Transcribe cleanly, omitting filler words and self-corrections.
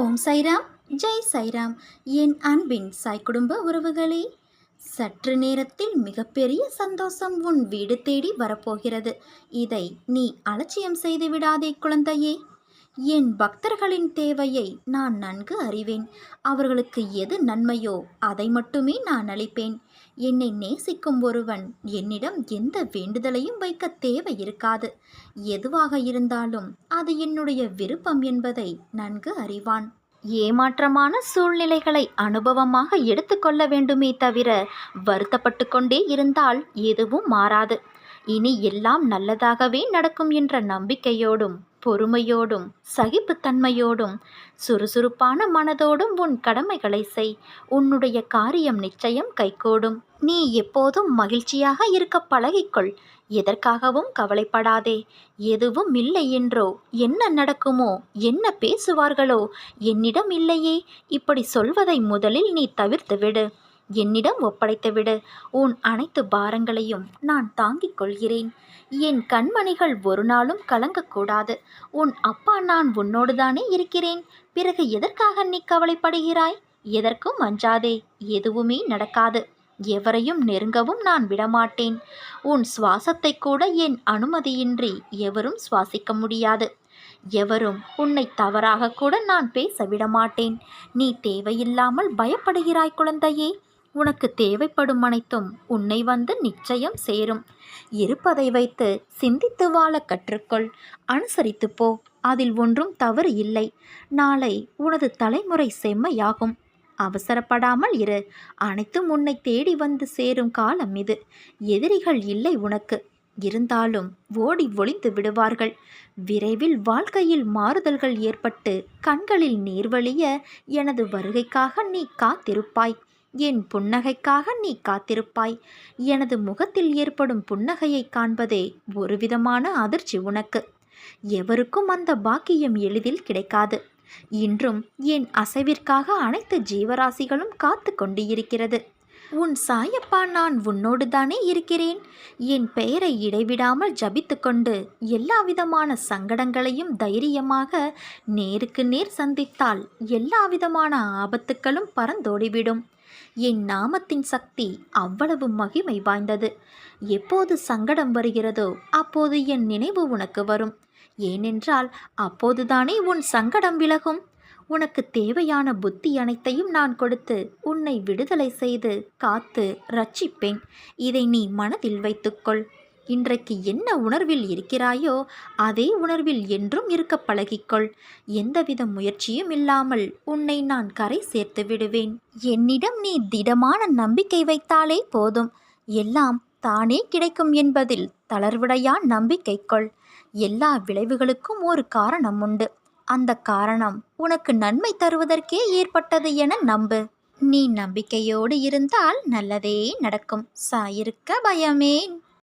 ஓம் சைராம். ஜெய் சைராம். என் அன்பின் சாய் குடும்ப உறவுகளே, சற்று நேரத்தில் மிகப்பெரிய சந்தோஷம் உன் வீடு தேடி வரப்போகிறது. இதை நீ அலட்சியம் செய்து விடாதே குழந்தையே. என் பக்தர்களின் தேவையை நான் நன்கு அறிவேன். அவர்களுக்கு எது நன்மையோ அதை மட்டுமே நான் அளிப்பேன். என்னை நேசிக்கும் ஒருவன் என்னிடம் எந்த வேண்டுதலையும் வைக்க தேவை இருக்காது. எதுவாக இருந்தாலும் அது என்னுடைய விருப்பம் என்பதை நன்கு அறிவான். ஏமாற்றமான சூழ்நிலைகளை அனுபவமாக எடுத்துக்கொள்ள வேண்டுமே தவிர வருத்தப்பட்டு கொண்டே இருந்தால் எதுவும் மாறாது. இனி எல்லாம் நல்லதாகவே நடக்கும் என்ற நம்பிக்கையோடும் பொறுமையோடும் சகிப்புத்தன்மையோடும் சுறுசுறுப்பான மனதோடும் உன் கடமைகளை செய். உன்னுடைய காரியம் நிச்சயம் கைகூடும். நீ எப்போதும் மகிழ்ச்சியாக இருக்க பழகிக்கொள். எதற்காகவும் கவலைப்படாதே. எதுவும் இல்லை என்றோ, என்ன நடக்குமோ, என்ன பேசுவார்களோ, என்னிடம் இல்லையே, இப்படி சொல்வதை முதலில் நீ தவிர்த்து விடு. என்னிடம் ஒப்படைத்துவிடு. உன் அனைத்து பாரங்களையும் நான் தாங்கிக் கொள்கிறேன். என் கண்மணிகள் ஒரு நாளும் கலங்கக்கூடாது. உன் அப்பா நான் உன்னோடுதானே இருக்கிறேன். பிறகு எதற்காக நீ கவலைப்படுகிறாய்? எதற்கும் அஞ்சாதே. எதுவுமே நடக்காது. எவரையும் நெருங்கவும் நான் விடமாட்டேன். உன் சுவாசத்தை கூட என் அனுமதியின்றி எவரும் சுவாசிக்க முடியாது. எவரும் உன்னை தவறாக கூட நான் பேச விடமாட்டேன். நீ தேவையில்லாமல் பயப்படுகிறாய் குழந்தையே. உனக்கு தேவைப்படும் அனைத்தும் உன்னை வந்து நிச்சயம் சேரும். இருப்பதை வைத்து சிந்தித்து வாழ கற்றுக்கொள். அனுசரித்து போ. அதில் ஒன்றும் தவறு இல்லை. நாளை உனது தலைமுறை செம்மையாகும். அவசரப்படாமல் இரு. அனைத்தும் உன்னை தேடி வந்து சேரும் காலம் இது. எதிரிகள் இல்லை உனக்கு. இருந்தாலும் ஓடி ஒளிந்து விடுவார்கள். விரைவில் வாழ்க்கையில் மாறுதல்கள் ஏற்பட்டு கண்களில் நீர் வழிய எனது வருகைக்காக நீ காத்திருப்பாய். என் புன்னகைக்காக நீ காத்திருப்பாய். எனது முகத்தில் ஏற்படும் புன்னகையை காண்பதே ஒரு விதமான அதிர்ச்சி உனக்கு. எவருக்கும் அந்த பாக்கியம் எளிதில் கிடைக்காது. இன்றும் என் அசைவிற்காக அனைத்து ஜீவராசிகளும் காத்து கொண்டு இருக்கிறது. உன் சாயப்பா நான் உன்னோடு தானே இருக்கிறேன். என் பெயரை இடைவிடாமல் ஜபித்து கொண்டு எல்லா விதமான சங்கடங்களையும் தைரியமாக நேருக்கு நேர் சந்தித்தால் எல்லா விதமான ஆபத்துக்களும் பறந்தோடிவிடும். என் நாமத்தின் சக்தி அவ்வளவு மகிமை வாய்ந்தது. எப்போது சங்கடம் வருகிறதோ அப்போது என் நினைவு உனக்கு வரும். ஏனென்றால் அப்போதுதானே உன் சங்கடம் விலகும். உனக்கு தேவையான புத்தி அனைத்தையும் நான் கொடுத்து உன்னை விடுதலை செய்து காத்து ரட்சிப்பேன். இதை நீ மனதில் வைத்துக்கொள். இன்றைக்கு என்ன உணர்வில் இருக்கிறாயோ அதே உணர்வில் என்றும் இருக்க பழகிக்கொள். எந்தவித முயற்சியும் இல்லாமல் உன்னை நான் கரை சேர்த்து விடுவேன். என்னிடம் நீ திடமான நம்பிக்கை வைத்தாலே போதும். எல்லாம் தானே கிடைக்கும் என்பதில் தளர்வுடையா நம்பிக்கை கொள். எல்லா விளைவுகளுக்கும் ஒரு காரணம் உண்டு. அந்த காரணம் உனக்கு நன்மை தருவதற்கே ஏற்பட்டது என நம்பு. நீ நம்பிக்கையோடு இருந்தால் நல்லதே நடக்கும். சாயிருக்க பயமேன்.